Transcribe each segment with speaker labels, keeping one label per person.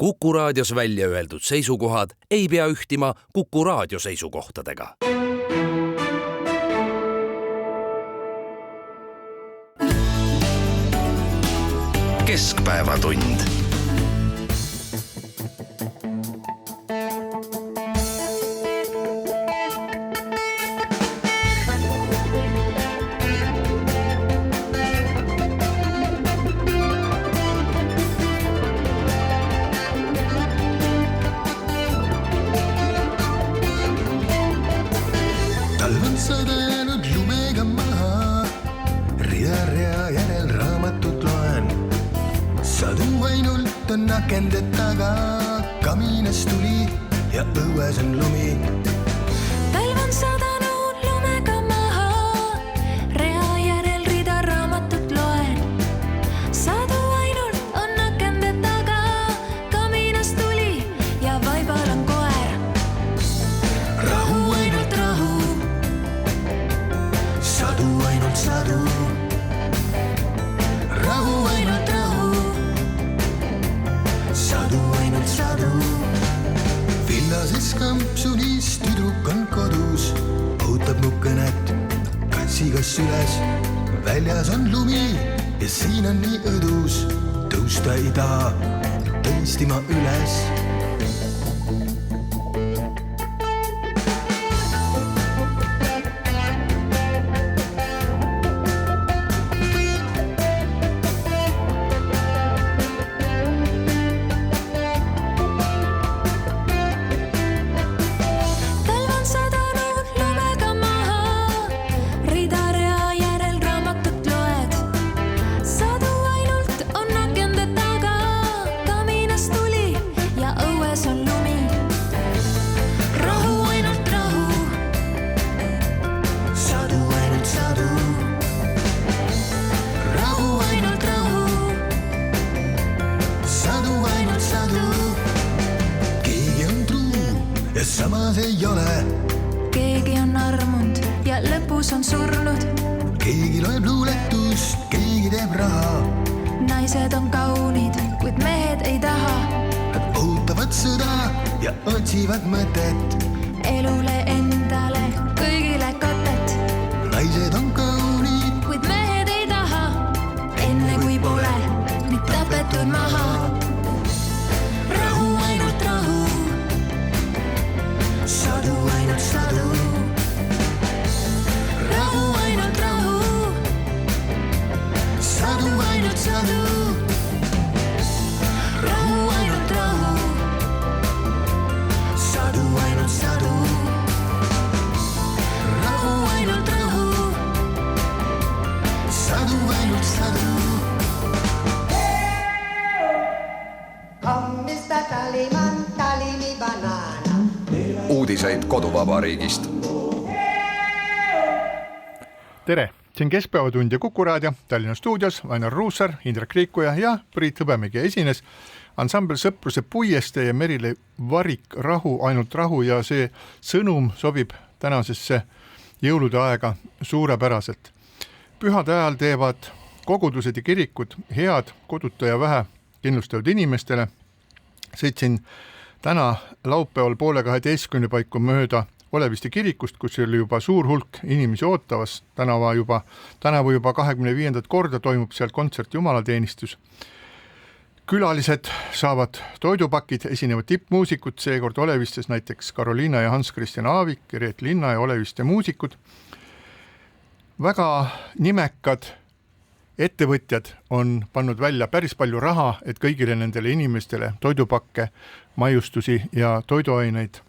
Speaker 1: Kuku Raadios välja öeldud seisukohad ei pea ühtima Kuku Raadio seisukohtadega. Keskpäevatund.
Speaker 2: Nakended taga kaminas tuli ja õues on lumi.
Speaker 3: Talv on sadanud lumega maha, rea järel rida raamatut loen. Sadu ainult on nakended taga, kaminas tuli ja vaibal on koer. Rahu ainult rahu,
Speaker 2: sadu ainult sadu. Rahu ainult rahu, sadu ainult sadu. Villases kampsunis tüdruk on kodus, ootab mu kõnet, kassikas üles. Väljas on lumi ja siin on nii õdus, tõusta ei taha, tõesti ma üles. Samas ei ole.
Speaker 3: Keegi on armunud ja lõpus on surnud.
Speaker 2: Keegi loeb luuletust, keegi teeb raha.
Speaker 3: Naised on kaunid, kuid mehed ei taha.
Speaker 2: Nad ootavad sõda ja otsivad mõtet.
Speaker 3: Elule endale, kõigile katet.
Speaker 2: Naised on kaunid,
Speaker 3: kuid mehed ei taha. Enne kui pole nüüd tapetud maha. Rahu ainult rahu, sadu ainult sadu. Rahu ainult rahu, sadu ainult sadu. Rahu ainult rahu, sadu ainult sadu. Rahu ainult rahu, sadu ainult sadu.
Speaker 4: Hommista Taliman, Talimi banaana.
Speaker 5: Uudiseid koduvabariigist.
Speaker 6: Tere, siin Keskpäevatund ja Kuku Raadio, Tallinna stuudios Ainar Ruussaar, Indrek Riikuja ja Priit Hõbemägi esines. Ansambel Sõpruse puiestee ja Merile Varik Rahu, ainult rahu ja see sõnum sobib tänasesse jõulude aega suurepäraselt. Pühade ajal teevad kogudused ja kirikud head koduta ja vähe kindlustatud inimestele. Sõitsin täna laupäeval 11:30 paiku mööda Oleviste kirikust, kus oli juba suur hulk inimesi ootavas. Tänavu juba 25. korda toimub seal kontsert jumalateenistus. Külalised saavad toidupakid, esinevad tippmuusikud, seekord Olevistes näiteks Karoliina ja Hans-Christian Aavik, Reet Linna ja Oleviste muusikud. Väga nimekad ettevõtjad on pannud välja päris palju raha, et kõigile nendele inimestele toidupakke, maiustusi ja toiduaineid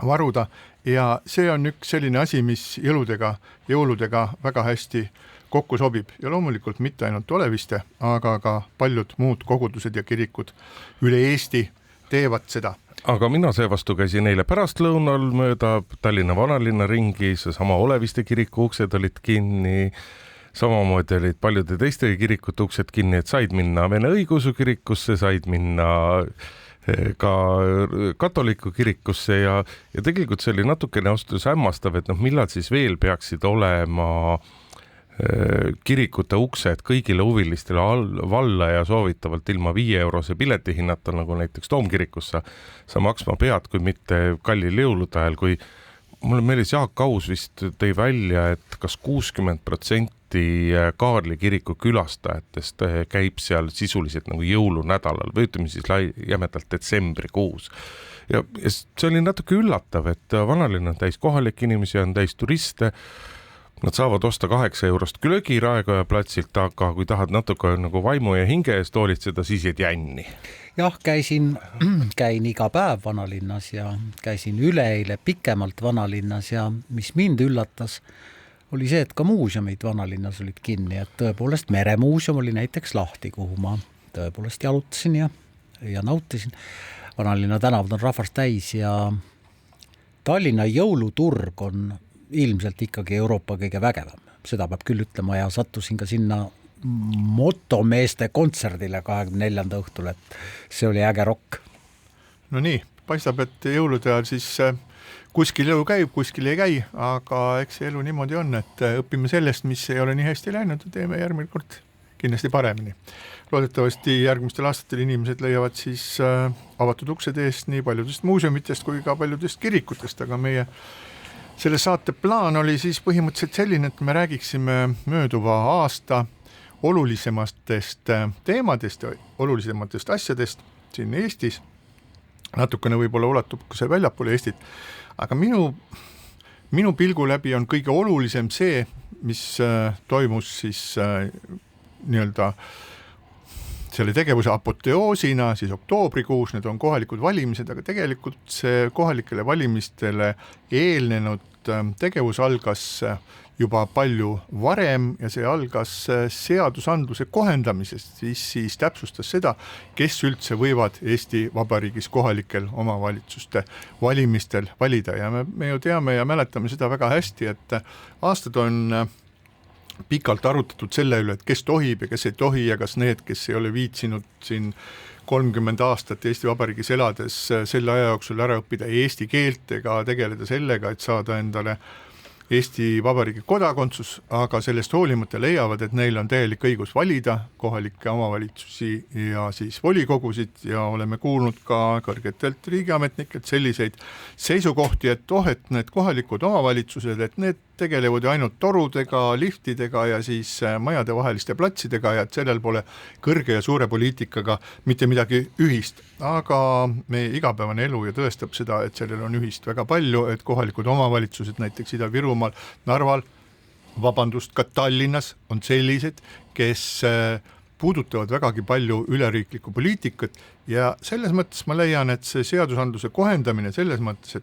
Speaker 6: varuda ja see on üks selline asi, mis jõuludega väga hästi kokku sobib ja loomulikult mitte ainult Oleviste, aga ka paljud muud kogudused ja kirikud üle Eesti teevad seda.
Speaker 7: Aga mina seevastu käisin eile pärastlõunal mööda Tallinna vanalinna ringi, seesama Oleviste kiriku uksed olid kinni, samamoodi olid paljude teiste kirikute uksed kinni, et said minna Vene õigeusu kirikusse, said minna ka katoliku kirikusse ja tegelikult see oli natukene austus hämmastav, et millal siis veel peaksid olema kirikute uksed kõigile huvilistele valla ja soovitavalt ilma 5-eurose pileti hinnata, nagu näiteks Toomkirikussa, sa maksma pead, kui mitte kallil jõulude ajal, kui mulle meeles Jaak Aus vist tõi välja, et kas 60% Kaarli kiriku külastajatest käib seal sisuliselt nagu jõulunädalal või ütleme siis jämedalt detsembrikuus. Ja see oli natuke üllatav, et vanalinn on täis kohalikke inimesi, on täis turiste. Nad saavad osta 8 eurost glögi Raekoja platsilt, aga kui tahad natuke nagu vaimu ja hinge eest hoolitseda, siis jäid jänni.
Speaker 8: Jah, käin iga päev vanalinnas ja käisin üleeile pikemalt vanalinnas ja mis mind üllatas, oli see, et ka muuseumid vanalinnas olid kinni, et tõepoolest meremuuseum oli näiteks lahti, kuhu ma tõepoolest jalutasin ja nautisin. Vanalinna tänavad on rahvast täis ja Tallinna jõuluturg on ilmselt ikkagi Euroopa kõige vägevam. Seda peab küll ütlema ja sattusin ka sinna motomeeste kontserdile 24. õhtul, et see oli äge rokk.
Speaker 6: No nii, paistab, et jõulude ajal siis kuskil elu käib, kuskil ei käi, aga eks see elu niimoodi on, et õpime sellest, mis ei ole nii hästi läinud ja teeme järgmine kord kindlasti paremini. Loodetavasti järgmistel aastatel inimesed leiavad siis avatud uksed eest nii paljudest muuseumitest kui ka paljudest kirikutest, aga meie selle saate plaan oli siis põhimõtteliselt selline, et me räägiksime mööduva aasta olulisematest teemadest ja olulisematest asjadest siin Eestis. Natukene võib-olla ulatub see väljapoole Eestit, aga minu pilgu läbi on kõige olulisem see, mis toimus siis nii-öelda selle tegevuse apoteoosina siis oktoobrikuus, need on kohalikud valimised, aga tegelikult see kohalikele valimistele eelnenud tegevus algas juba palju varem ja see algas seadusandluse kohendamisest, siis täpsustas seda, kes üldse võivad Eesti Vabariigis kohalikel omavalitsuste valimistel valida ja me ju teame ja mäletame seda väga hästi, et aastad on pikalt arutatud selle üle, et kes tohib ja kes ei tohi ja kas need, kes ei ole viitsinud siin 30 aastat Eesti Vabariigis elades selle aja jooksul ära õppida eesti keelt ega tegeleda sellega, et saada endale Eesti Vabariigi kodakondsus, aga sellest hoolimata leiavad, et neil on täielik õigus valida kohalikke omavalitsusi ja siis volikogusid ja oleme kuulnud ka kõrgetelt riigiametnikelt selliseid seisukohti, et need kohalikud omavalitsused, et need tegelevad ainult torudega, liftidega ja siis majadevaheliste platsidega ja et sellel pole kõrge ja suure poliitikaga mitte midagi ühist. Aga meie igapäevane elu ja tõestab seda, et sellel on ühist väga palju, et kohalikud omavalitsused näiteks Ida-Virumaal, Narval, ka Tallinnas on sellised, kes puudutavad vägagi palju üleriiklikku poliitikat ja selles mõttes ma leian, et see seadusandluse kohendamine selles mõttes,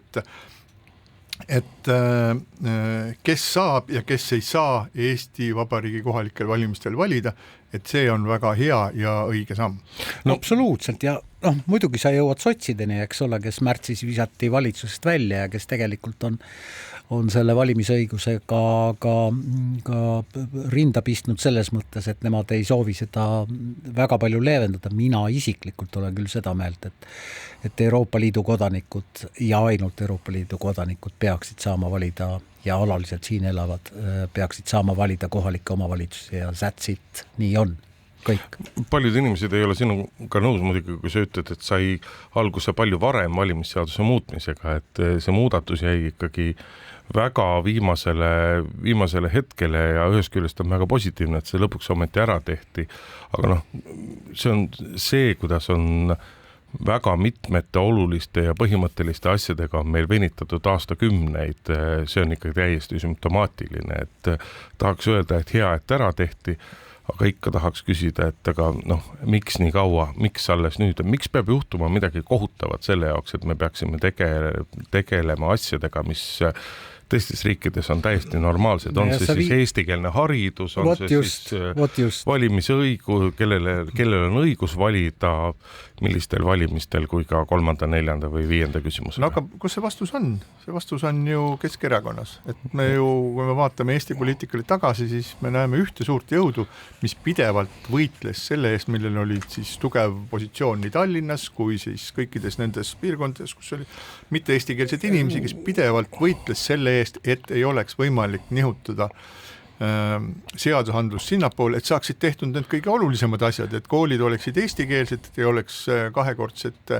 Speaker 6: et kes saab ja kes ei saa Eesti Vabariigi kohalikel valimistel valida, et see on väga hea ja õige samm.
Speaker 8: No, absoluutselt ja muidugi sa jõuad sotsideni, eks ole, kes märtsis visati valitsusest välja ja kes tegelikult on selle valimisõigusega ka rinda pistnud selles mõttes, et nemad ei soovi seda väga palju leevendada. Mina isiklikult olen küll seda meelt, et Euroopa Liidu kodanikud ja ainult Euroopa Liidu kodanikud peaksid saama valida ja alaliselt siin elavad peaksid saama valida kohalikke omavalitsusi ja that's it, nii on. Kõik.
Speaker 7: Paljud inimesed ei ole sinuga nõus muidugi, kui sa ütled, et sai alguse palju varem valimisseaduse muutmisega, et see muudatus jäi ikkagi väga viimasele hetkele ja ühest küljest on väga positiivne, et see lõpuks ometi ära tehti. Aga see on see, kuidas on väga mitmete oluliste ja põhimõtteliste asjadega on meil venitatud aastakümneid, see on ikkagi täiesti sümptomaatiline, et tahaks öelda, et hea, et ära tehti, aga ikka tahaks küsida, et aga miks nii kaua, miks alles nüüd, miks peab juhtuma midagi kohutavat selle jaoks, et me peaksime tegelema asjadega, mis teistes riikides on täiesti normaalsed, on see siis eestikeelne haridus, on see siis valimisõigus, kellel on õigus valida, millistel valimistel kui ka 3., 4. või 5. küsimusega.
Speaker 6: No aga kus see vastus on? See vastus on ju Keskerakonnas, et me ju, kui me vaatame Eesti poliitikale tagasi, siis me näeme ühte suurt jõudu, mis pidevalt võitles selle eest, millel oli siis tugev positsioon nii Tallinnas kui siis kõikides nendes piirkondades, kus oli mitte eestikeelseid inimesi, kes pidevalt võitles selle eest, et ei oleks võimalik nihutada seadusandlus sinnapoole, et saaksid tehtud need kõige olulisemad asjad, et koolid oleksid eestikeelsed, et ei oleks kahekordset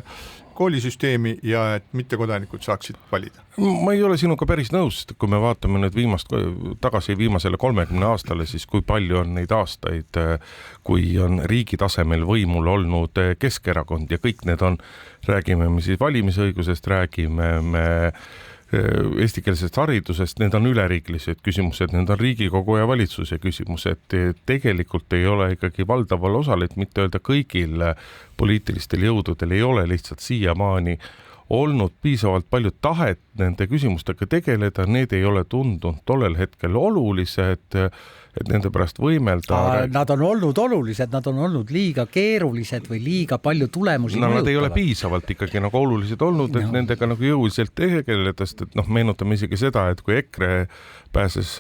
Speaker 6: koolisüsteemi ja et mittekodanikud saaksid valida.
Speaker 7: Ma ei ole sinuga päris nõus, kui me vaatame nüüd tagasi viimasele 30 aastale, siis kui palju on neid aastaid, kui on riigi tasemel võimul olnud Keskerakond ja kõik need on, räägime me siis valimisõigusest, räägime me eestikeelsest haridusest, need on üleriiklised küsimused, need on Riigikogu ja valitsuse küsimused. Tegelikult ei ole ikkagi valdaval osal, et mitte öelda kõigil poliitilistel jõududel ei ole lihtsalt siiamaani olnud piisavalt palju tahet nende küsimustega tegeleda, need ei ole tundunud tollel hetkel olulised, et nende pärast võimelda.
Speaker 8: Nad on olnud olulised, nad on olnud liiga keerulised või liiga palju tulemusi
Speaker 7: mõjutavad. Nad ei ole piisavalt ikkagi nagu olulised olnud, et nendega nagu jõuliselt tegeleda, sest et meenutame isegi seda, et kui EKRE pääses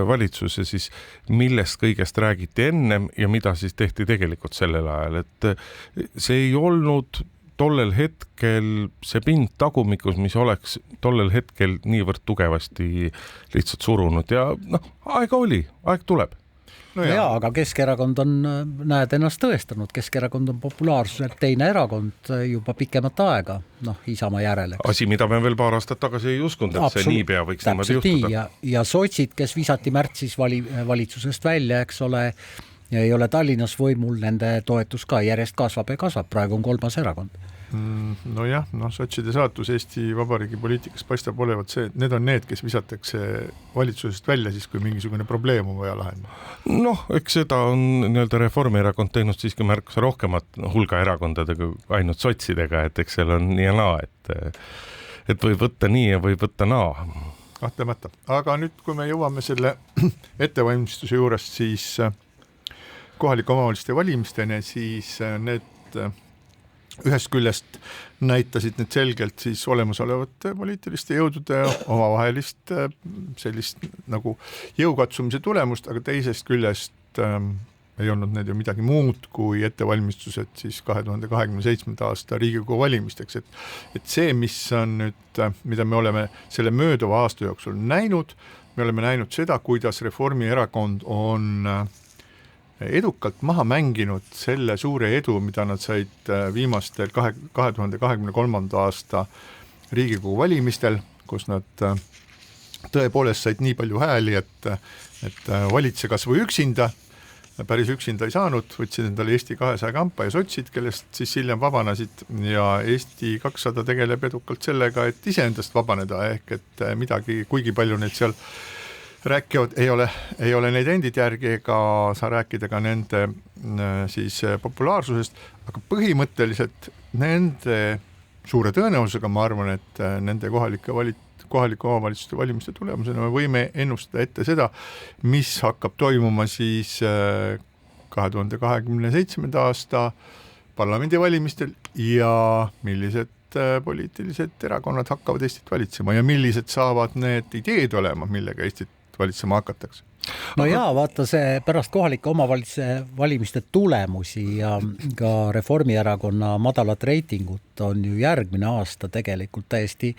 Speaker 7: valitsuse, siis millest kõigest räägiti ennem ja mida siis tehti tegelikult sellel ajal, et see ei olnud tollel hetkel see pind tagumikus, mis oleks tollel hetkel niivõrd tugevasti lihtsalt surunud ja aega oli, aeg tuleb.
Speaker 8: No jaa, aga Keskerakond on, näed ennast tõestanud, Keskerakond on populaarsuselt teine erakond juba pikemat aega, Isamaa järele.
Speaker 7: Asi, mida me veel paar aastat tagasi ei uskunud, et see niipea võiks niimoodi juhtuda.
Speaker 8: Ja sotsid, kes visati märtsis valitsusest välja, eks ole, ja ei ole Tallinnas võimul, nende toetus ka järjest kasvab ja kasvab, praegu on 3. erakond.
Speaker 6: Nojah, sotside saatus Eesti Vabariigi poliitikas paistab olevat see, et need on need, kes visatakse valitsusest välja siis, kui mingisugune probleem on vaja lahendada.
Speaker 7: Eks seda on nii-öelda Reformierakond teinud siiski märksa rohkemat hulga erakondadega, ainult sotsidega, et eks seal on nii ja naa, et võib võtta nii ja võib võtta naa.
Speaker 6: Kahtlemata. Aga nüüd, kui me jõuame selle ettevalmistuse juurest, siis kohalike omavalitsuste valimisteni, siis need ühest küljest näitasid need selgelt siis olemasolevate poliitiliste jõudude omavahelist sellist nagu jõukatsumise tulemust, aga teisest küljest ei olnud need ju midagi muud kui ettevalmistused siis 2027. aasta Riigikogu valimisteks, et see, mis on nüüd, mida me oleme selle mööduva aasta jooksul näinud, me oleme näinud seda, kuidas Reformierakond on edukalt maha mänginud selle suure edu, mida nad said viimastel 2023. aasta Riigikogu valimistel, kus nad tõepoolest said nii palju hääli, et valitse kas või üksinda, päris üksinda ei saanud, võtsid endale Eesti 200 kampa ja sotsid, kellest siis hiljem vabanesid ja Eesti 200 tegeleb edukalt sellega, et iseendast vabaneda, ehk et midagi, kuigi palju neid seal rääkivad, ei ole neid endid järgi ega saa rääkida ka nende siis populaarsusest, aga põhimõtteliselt nende suure tõenäosusega ma arvan, et nende kohalike omavalitsuste valimiste tulemusena me võime ennustada ette seda, mis hakkab toimuma siis 2027. aasta parlamendivalimistel ja millised poliitilised erakonnad hakkavad Eestit valitsema ja millised saavad need ideed olema, millega Eestit valitsema hakatakse.
Speaker 8: No jaa, vaata see pärast kohalike omavalitsuse valimiste tulemusi ja ka Reformierakonna madalat reitingut on ju järgmine aasta tegelikult täiesti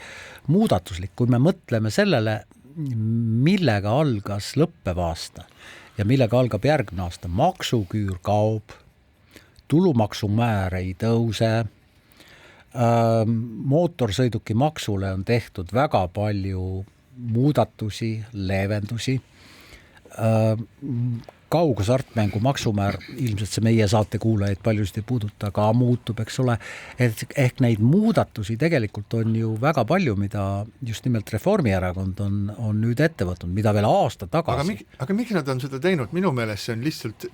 Speaker 8: muudatuslik, kui me mõtleme sellele, millega algas lõppev aasta ja millega algab järgmine aasta. Maksuküür kaob, tulumaksumäär ei tõuse, mootorsõiduki maksule on tehtud väga palju muudatusi, leevendusi, kaughasartmängu maksumäär, ilmselt see meie saate kuulajaid paljusid ei puuduta, ka muutub, eks ole, ehk neid muudatusi tegelikult on ju väga palju, mida just nimelt Reformierakond on nüüd ette võtnud, mida veel aasta tagasi.
Speaker 6: Aga miks nad on seda teinud? Minu meelest see on lihtsalt,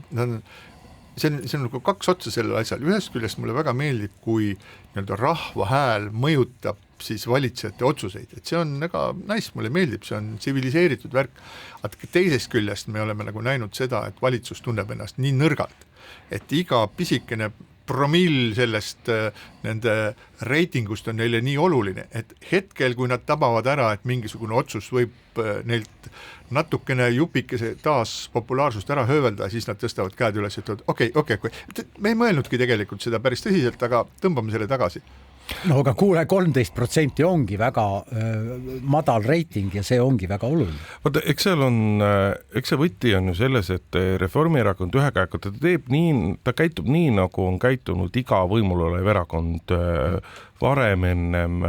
Speaker 6: see on nagu kaks otsa sellel asjal. Ühest küljest mulle väga meeldib, kui rahva hääl mõjutab siis valitsejate otsuseid, et see on väga nice, mulle meeldib, see on tsiviliseeritud värk, aga teisest küljest me oleme nagu näinud seda, et valitsus tunneb ennast nii nõrgalt, et iga pisikene promill sellest nende reitingust on neile nii oluline, et hetkel, kui nad tabavad ära, et mingisugune otsus võib neilt natukene jupikese taas populaarsust ära höövelda, siis nad tõstavad käed üles, et okei, me ei mõelnudki tegelikult seda päris tõsiselt, aga tõmbame selle tagasi.
Speaker 8: No aga kuule, 13% ongi väga madal reiting ja see ongi väga oluline.
Speaker 7: Vaata, eks see võti on ju selles, et Reformierakond ühe käega ta käitub nii, nagu on käitunud iga võimul olev erakond varem ennem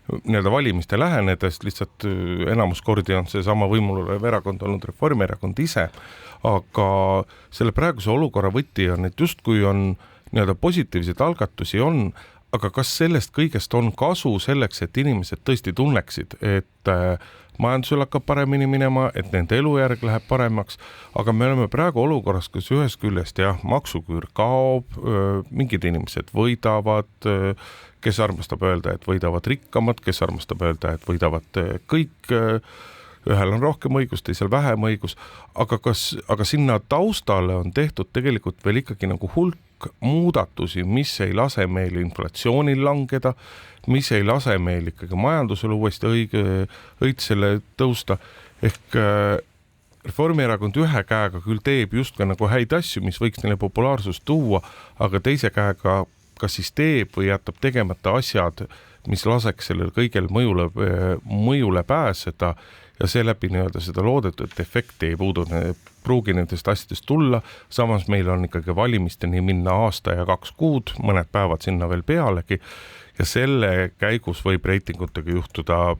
Speaker 7: nii-öelda valimiste lähenedes, lihtsalt enamus kordi on see sama võimul olev erakond olnud Reformierakond ise, aga selle praeguse olukorra võti on, et justkui on nii-öelda positiivseid algatusi on, aga kas sellest kõigest on kasu selleks, et inimesed tõesti tunneksid, et majandusel hakkab paremini minema, et nende elujärg läheb paremaks, aga me oleme praegu olukorras, kus ühest küljest maksuküür kaob, mingid inimesed võidavad, kes armastab öelda, et võidavad rikkamad, kes armastab öelda, et võidavad kõik, ühel on rohkem õigus, teisel vähem õigus, aga sinna taustale on tehtud tegelikult veel ikkagi nagu hulk muudatusi, mis ei lase meil inflatsioonil langeda, mis ei lase meil ikkagi majandusele uuesti õitsele tõusta, ehk Reformierakond ühe käega küll teeb just ka nagu häid asju, mis võiks neile populaarsust tuua, aga teise käega kas siis teeb või jätab tegemata asjad, mis laseks sellel kõigel mõjule pääseda ja seeläbi nii-öelda seda loodetud efekti ei pruugi nendest asjadest tulla, samas meil on ikkagi valimisteni minna aasta ja 2 kuud, mõned päevad sinna veel pealegi ja selle käigus võib reitingutega juhtuda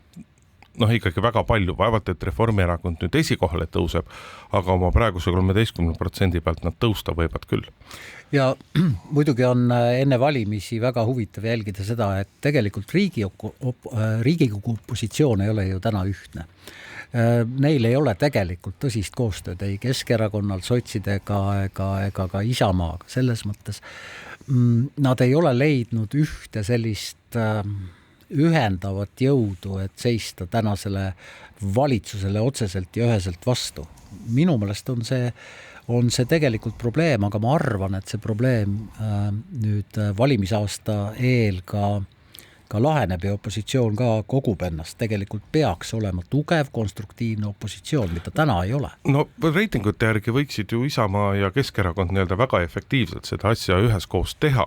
Speaker 7: ikkagi väga palju, vaevalt, et Reformierakond nüüd esikohale tõuseb, aga oma praeguse 13% pealt nad tõusta võivad küll.
Speaker 8: Ja muidugi on enne valimisi väga huvitav jälgida seda, et tegelikult Riigikogu positsioon ei ole ju täna ühtne. Neil ei ole tegelikult tõsist koostööd ei Keskerakonnal, sotsidega ega ka Isamaaga. Selles mõttes nad ei ole leidnud ühte sellist ühendavat jõudu, et seista tänasele valitsusele otseselt ja üheselt vastu. Minu meelest on see tegelikult probleem, aga ma arvan, et see probleem nüüd valimisaasta eel ka laheneb ja opositsioon ka kogub ennast. Tegelikult peaks olema tugev, konstruktiivne opositsioon, mida täna ei ole.
Speaker 7: No reitingute järgi võiksid ju Isamaa ja Keskerakond nii-öelda väga efektiivselt seda asja üheskoos teha.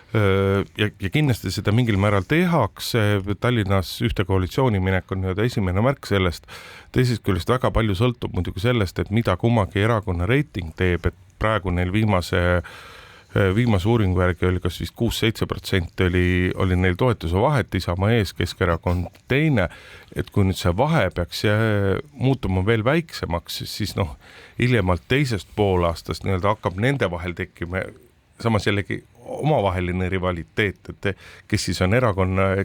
Speaker 7: Ja kindlasti seda mingil määral tehakse, Tallinnas ühte koalitsiooni minek on nii-öelda esimene märk sellest, teisest küljest väga palju sõltub muidugi sellest, et mida kummagi erakonna reiting teeb, et praegu neil viimase uuringu järgi oli kas vist 6-7% oli neil toetuse vahet, Isamaa ees, Keskerakond teine, et kui nüüd see vahe peaks muutuma veel väiksemaks, siis hiljemalt teisest poolaastast nii-öelda hakkab nende vahel tekkima samas jällegi omavaheline rivaliteet, et kes siis on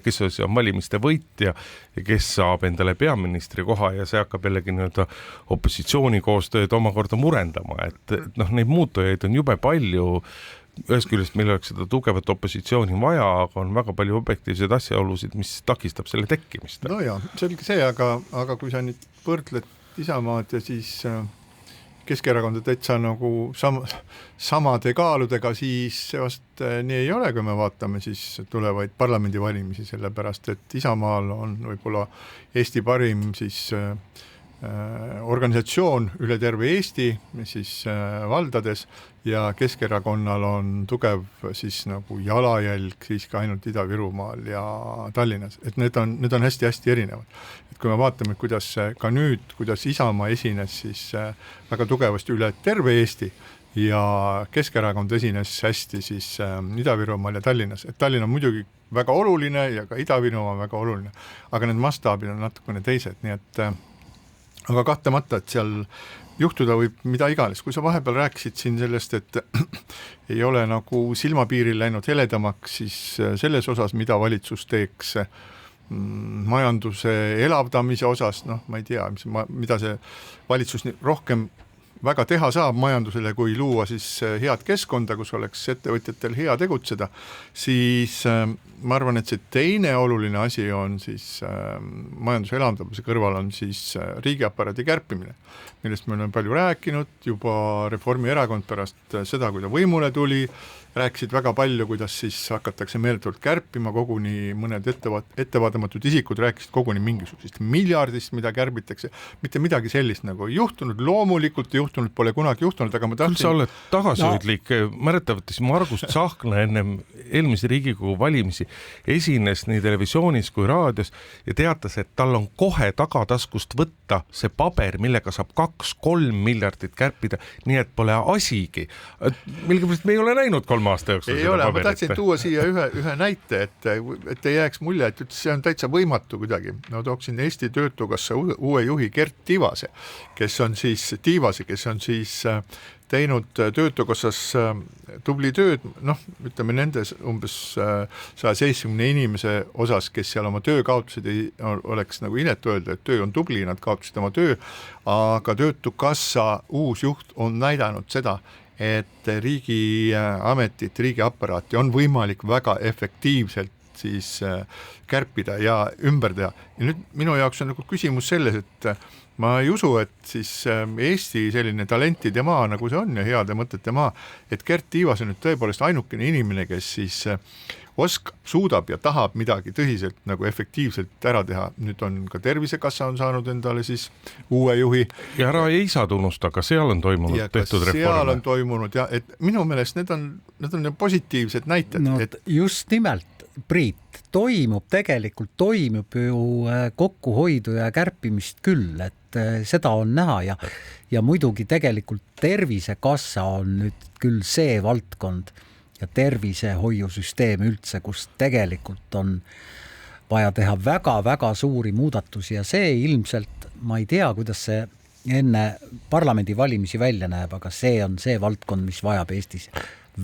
Speaker 7: kes on valimiste võitja ja kes saab endale peaministri koha ja see hakkab jällegi nii-öelda opositsiooni koostööd omakorda murendama, et neid muutujaid on jube palju, ühest küljest meil oleks seda tugevat opositsiooni vaja, aga on väga palju objektiivseid asjaolusid, mis takistab selle tekkimist.
Speaker 6: No ja, selge see, aga kui sa nüüd võrdled Isamaad ja siis Keskerakonda täitsa nagu samade kaaludega, siis see vast nii ei ole, kui me vaatame siis tulevaid parlamendivalimisi, sellepärast, et Isamaal on võib-olla Eesti parim siis organisatsioon üle terve Eesti siis valdades ja Keskerakonnal on tugev siis nagu jalajälg siiski ainult Ida-Virumaal ja Tallinnas, et need on hästi-hästi erinevad. Et kui me vaatame, kuidas ka nüüd, kuidas Isamaa esines siis väga tugevasti üle terve Eesti ja Keskerakond esines hästi siis Ida-Virumaal ja Tallinnas, et Tallinn on muidugi väga oluline ja ka Ida-Virumaa on väga oluline, aga need mastaabid on natukene teised, nii et aga kahtlemata, et seal juhtuda võib mida iganes. Kui sa vahepeal rääkisid siin sellest, et ei ole nagu silmapiiril läinud heledamaks, siis selles osas, mida valitsus teeks majanduse elavdamise osas, ma ei tea, mida see valitsus rohkem väga teha saab majandusele, kui luua siis head keskkonda, kus oleks ettevõtjatel hea tegutseda, siis ma arvan, et see teine oluline asi on siis majanduse elavdamise kõrval on siis riigiaparaadi kärpimine, millest me oleme palju rääkinud, juba Reformierakond pärast seda, kui ta võimule tuli, rääkisid väga palju, kuidas siis hakatakse meeletult kärpima, koguni mõned ettevaatamatud isikud rääkisid koguni mingisugusest miljardist, mida kärbitakse, mitte midagi sellist nagu ei juhtunud, loomulikult ei juhtunud, pole kunagi juhtunud, aga ma tahtsin...
Speaker 7: Küll sa oled tagasihoidlik, mäletavates Margus Tsahkna ennem eelmise Riigikogu valimisi esines nii televisioonis kui raadios ja teatas, et tal on kohe tagataskust võtta see paber, millega saab 2-3 miljardit kärpida, nii et pole asigi. Milgepärast me ei ole näinud 3 aasta jooksul
Speaker 6: ei ole, ma tahtsin tuua siia ühe näite, et ei jääks mulje, et see on täitsa võimatu kuidagi. No tooksin Eesti Töötukassa uue juhi Gert Tiivase, kes on siis teinud Töötukassas tubli tööd, ütleme nendes umbes 170 inimese osas, kes seal oma töö kaotasid, ei oleks nagu inetu öelda, et töö on tubli, nad kaotasid oma töö, aga Töötukassa uus juht on näidanud seda, et riigiametit, riigiaparaati on võimalik väga efektiivselt siis kärpida ja ümber teha. Ja nüüd minu jaoks on nagu küsimus selles, et ma ei usu, et siis Eesti selline talentide maa, nagu see on ja heade mõtete maa, et Gert Tiivas on nüüd tõepoolest ainukene inimene, kes siis suudab ja tahab midagi tõsiselt nagu efektiivselt ära teha. Nüüd on ka Tervisekassa on saanud endale siis uue juhi.
Speaker 7: Ja ära ei saa tunnusta, ka seal on toimunud tehtud reforme.
Speaker 6: Seal on toimunud ja et minu meelest need on positiivsed näited.
Speaker 8: No, just nimelt, Priit, toimub ju kokkuhoidu ja kärpimist küll, et seda on näha ja muidugi tegelikult Tervisekassa on nüüd küll see valdkond ja tervisehoiusüsteem üldse, kus tegelikult on vaja teha väga-väga suuri muudatusi ja see ilmselt, ma ei tea, kuidas see enne parlamendivalimisi välja näeb, aga see on see valdkond, mis vajab Eestis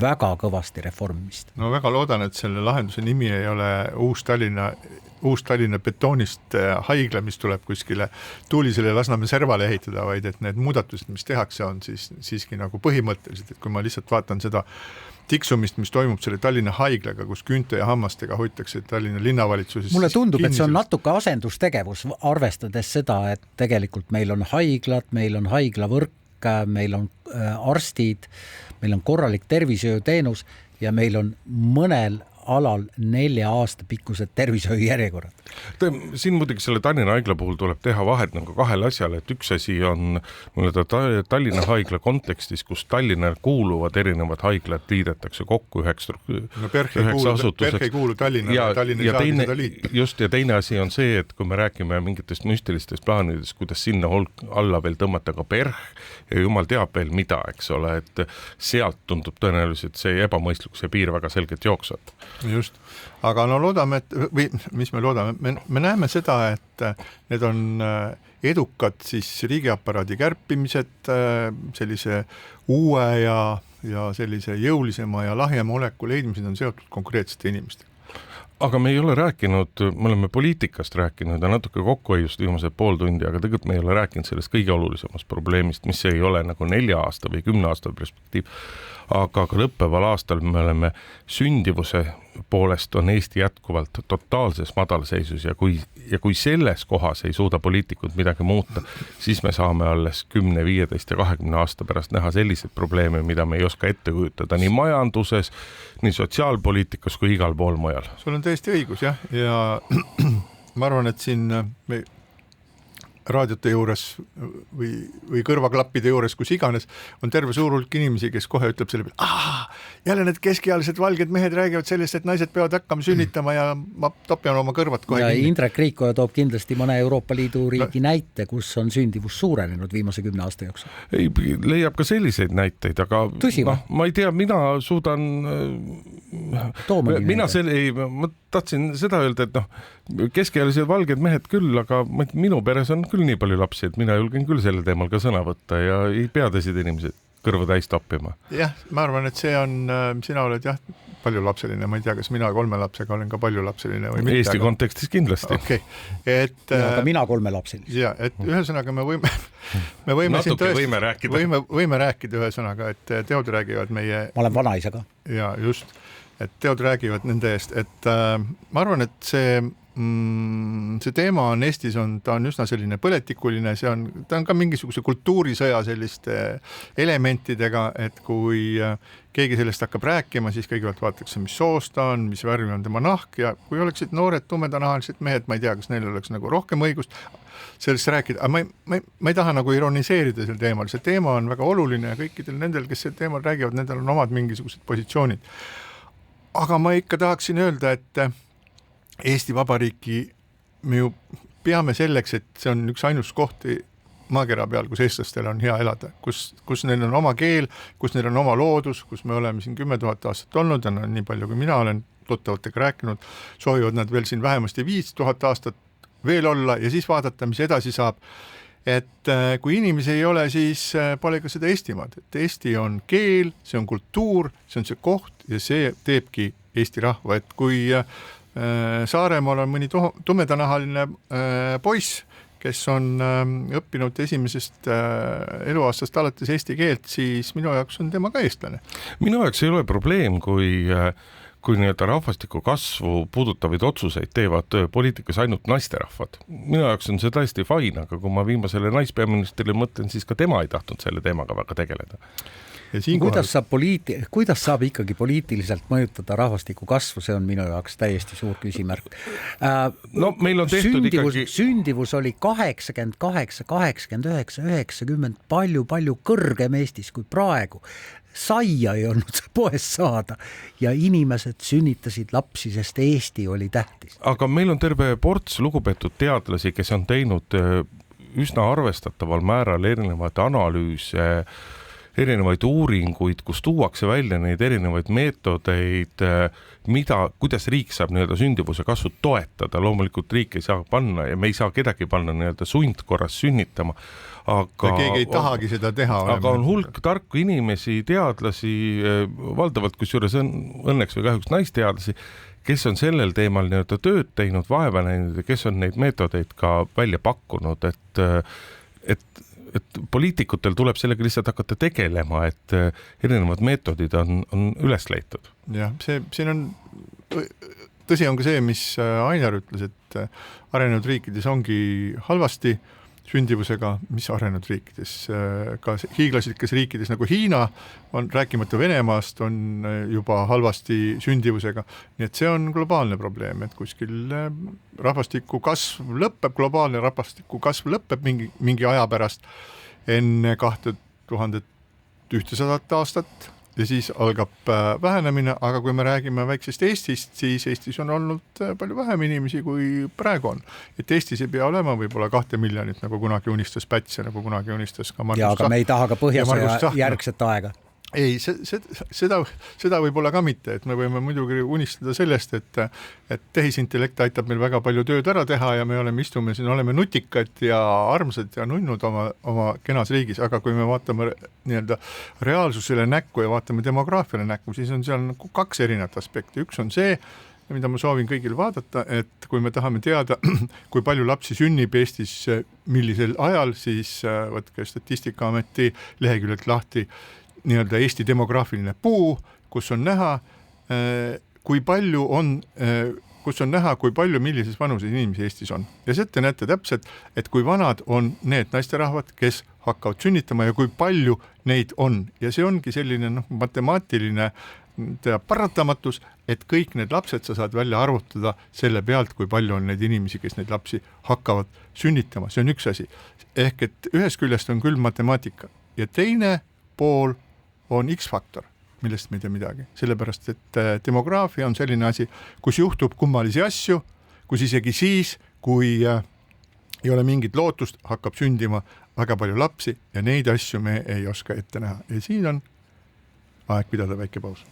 Speaker 8: väga kõvasti reformimist.
Speaker 6: No väga loodan, et selle lahenduse nimi ei ole uus Tallinna betoonist haigla, mis tuleb kuskile Tuulisele Lasnamäe servale ehitada, vaid et need muudatused, mis tehakse, on siis siiski nagu põhimõtteliselt, et kui ma lihtsalt vaatan seda tiksumist, mis toimub selle Tallinna haiglaga, kus küünte ja hammastega hoitakse Tallinna linnavalitsuses.
Speaker 8: Mulle tundub, et see on natuke asendustegevus, arvestades seda, et tegelikult meil on haiglad, meil on haiglavõrk, meil on arstid, meil on korralik tervishoiuteenus ja meil on mõnel alal 4 aasta pikkused tervishoiujärjekorrad.
Speaker 7: Siin muidugi selle Tallinna haigla puhul tuleb teha vahet nagu 2 asjale, et üks asi on Tallinna haigla kontekstis, kus Tallinna kuuluvad erinevad haiglad liidetakse kokku üheks asutuseks.
Speaker 6: PERH ei kuulu Tallinna ja Tallinna ei saagi seda liita.
Speaker 7: Just, ja teine asi on see, et kui me räägime mingitest müstilistest plaanidest, kuidas sinna alla veel tõmmata ka PERH ja jumal teab veel mida, eks ole, et sealt tundub tõenäoliselt see ebamõistlik, see piir väga selgelt jooksvat.
Speaker 6: Just, aga no loodame, või mis me loodame, me näeme seda, et need on edukad siis riigiaparaadi kärpimised sellise uue ja sellise jõulisema ja lahjema oleku leidmised on seotud konkreetsete inimestega.
Speaker 7: Aga me ei ole rääkinud, me oleme poliitikast rääkinud ja natuke kokkuhoiust viimased pool tundi, aga tegelikult me ei ole rääkinud sellest kõige olulisemast probleemist, mis ei ole nagu 4 aasta või 10 aasta perspektiiv, aga ka lõppeval aastal me oleme sündivuse poolest on Eesti jätkuvalt totaalses madalseisus ja kui selles kohas ei suuda poliitikud midagi muuta, siis me saame alles 10, 15 ja 20 aasta pärast näha selliseid probleeme, mida me ei oska ette kujutada nii majanduses, nii sotsiaalpoliitikas kui igal pool mujal.
Speaker 6: Sul on täiesti õigus, jah, ja ma arvan, et siin raadiote juures või kõrvaklappide juures, kus iganes, on terve suur hulk inimesi, kes kohe ütleb selle peale, jälle need keskealised valged mehed räägivad sellest, et naised peavad hakkama sünnitama ja ma topjan oma kõrvad kohe.
Speaker 8: Ja Indrek Riikoja toob kindlasti mõne Euroopa Liidu riigi näite, kus on sündivus suurenenud viimase 10 aasta jooksul.
Speaker 7: Ei, leiab ka selliseid näiteid, aga ma ei tea, mina suudan ma tahtsin seda öelda, et keskealised valged mehed küll, aga minu peres on küll nii palju lapsi, et mina julgen küll selle teemal ka sõna võtta ja ei pea teised inimesed kõrva täis toppima.
Speaker 6: Jah, ma arvan, et see on, sina oled jah paljulapseline, ma ei tea, kas mina 3 lapsega olen ka paljulapseline või mitte.
Speaker 7: Eesti kontekstis kindlasti.
Speaker 6: Okay.
Speaker 8: Aga mina 3 lapseline.
Speaker 6: Ja, et ühesõnaga me võime siin tõesti võime rääkida ühesõnaga, et teod räägivad meie...
Speaker 8: Ma olen vanaisa ka.
Speaker 6: Ja just, et teod räägivad nende eest, et ma arvan, et see see teema on Eestis ta on üsna selline põletikuline, ta on ka mingisuguse kultuurisõja selliste elementidega, et kui keegi sellest hakkab rääkima, siis kõigepealt vaadatakse, mis soost ta on, mis värvi on tema nahk ja kui oleksid noored tumedanahalised mehed, ma ei tea, kas neil oleks nagu rohkem õigust sellest rääkida, aga ma ei taha nagu ironiseerida sel teemal, see teema on väga oluline ja kõikidel nendel, kes sel teemal räägivad, nendel on omad mingisugused positsioonid. Aga ma ikka tahaksin öelda, et Eesti Vabariiki me ju peame selleks, et see on üks ainus kohti maakera peal, kus eestlastel on hea elada, kus neil on oma keel, kus neil on oma loodus, kus me oleme siin 10 000 aastat olnud ja nii palju, kui mina olen tuttavatega rääkinud, soovivad nad veel siin vähemasti 5000 aastat veel olla ja siis vaadata, mis edasi saab. Et kui inimesi ei ole, siis pole ka seda Eestimaad. Et Eesti on keel, see on kultuur, see on see koht ja see teebki Eesti rahva. Et kui Saaremaal on mõni tumedanahaline poiss, kes on õppinud esimesest eluaastast alates eesti keelt, siis minu jaoks on tema ka eestlane.
Speaker 7: Minu jaoks ei ole probleem, kui nii-öelda rahvastiku kasvu puudutavaid otsuseid teevad poliitikas ainult naisterahvad. Minu jaoks on see tõesti fine, aga kui ma viimasele naispeaministrile mõtlen, siis ka tema ei tahtnud selle teemaga väga tegeleda.
Speaker 8: Kuidas saab ikkagi poliitiliselt mõjutada rahvastiku kasvu, see on minu jaoks täiesti suur küsimärk.
Speaker 7: No meil on tehtud
Speaker 8: Sündivus oli 88, 89, 90 palju kõrgem Eestis kui praegu. Saia ei olnud poes saada ja inimesed sünnitasid lapsi, sest Eesti oli tähtis.
Speaker 7: Aga meil on terve ports lugupeetud teadlasi, kes on teinud üsna arvestataval määral erinevaid analüüse, erinevaid uuringuid, kus tuuakse välja neid erinevaid meetodeid, kuidas riik saab nii-öelda sündivuse kasvu toetada. Loomulikult riik ei saa panna ja me ei saa kedagi panna nii-öelda sundkorras sünnitama.
Speaker 6: Aga keegi ei tahagi seda teha.
Speaker 7: Aga on hulk tarku inimesi, teadlasi, valdavalt kusjuures õnneks või kahjuks naisteadlasi, kes on sellel teemal nii-öelda tööd teinud, vaeva näinud ja kes on neid meetodeid ka välja pakkunud, et poliitikutel tuleb sellega lihtsalt hakata tegelema, et erinevad meetodid on üles leitud.
Speaker 6: Jah, siin on, tõsi on ka see, mis Ainar ütles, et arenenud riikides ongi halvasti sündivusega, mis arenenud riikides, ka hiiglaslikes riikides nagu Hiina on, rääkimata Venemaast, on juba halvasti sündivusega. Nii et see on globaalne probleem, et kuskil rahvastiku kasv lõpeb, globaalne rahvastiku kasv lõpeb mingi aja pärast enne 2100 aastat ja siis algab vähenemine, aga kui me räägime väiksest Eestist, siis Eestis on olnud palju vähem inimesi kui praegu on. Et Eestis ei pea olema võib-olla 2 miljonit, nagu kunagi unistas Päts ja nagu kunagi unistas ka Margus.
Speaker 8: Ja aga me ei taha ka põhjasõja järgset aega.
Speaker 6: Ei, seda võib-olla ka mitte, et me võime muidugi unistada sellest, et tehisintellekt aitab meil väga palju tööd ära teha ja me istume siin, oleme nutikad ja armsad ja nunnud oma kenas riigis, aga kui me vaatame nii-öelda reaalsusele näkku ja vaatame demograafiale näkku, siis on seal 2 erinevat aspekti. Üks on see, mida ma soovin kõigil vaadata, et kui me tahame teada, kui palju lapsi sünnib Eestis millisel ajal, siis võtke Statistikaameti leheküljelt lahti nii-öelda Eesti demograafiline puu, kus on näha, kui palju millises vanuses inimesi Eestis on. Ja sette näete täpselt, et kui vanad on need naisterahvad, kes hakkavad sünnitama ja kui palju neid on. Ja see ongi selline matemaatiline paratamatus, et kõik need lapsed sa saad välja arvutada selle pealt, kui palju on neid inimesi, kes neid lapsi hakkavad sünnitama. See on üks asi. Ehk et ühest küljest on küll matemaatika ja teine pool on X-faktor, millest me ei tea midagi. Sellepärast, et demograafia on selline asi, kus juhtub kummalisi asju, kus isegi siis, kui ei ole mingit lootust, hakkab sündima väga palju lapsi ja neid asju me ei oska ette näha. Ja siin on aeg pidada väike paus.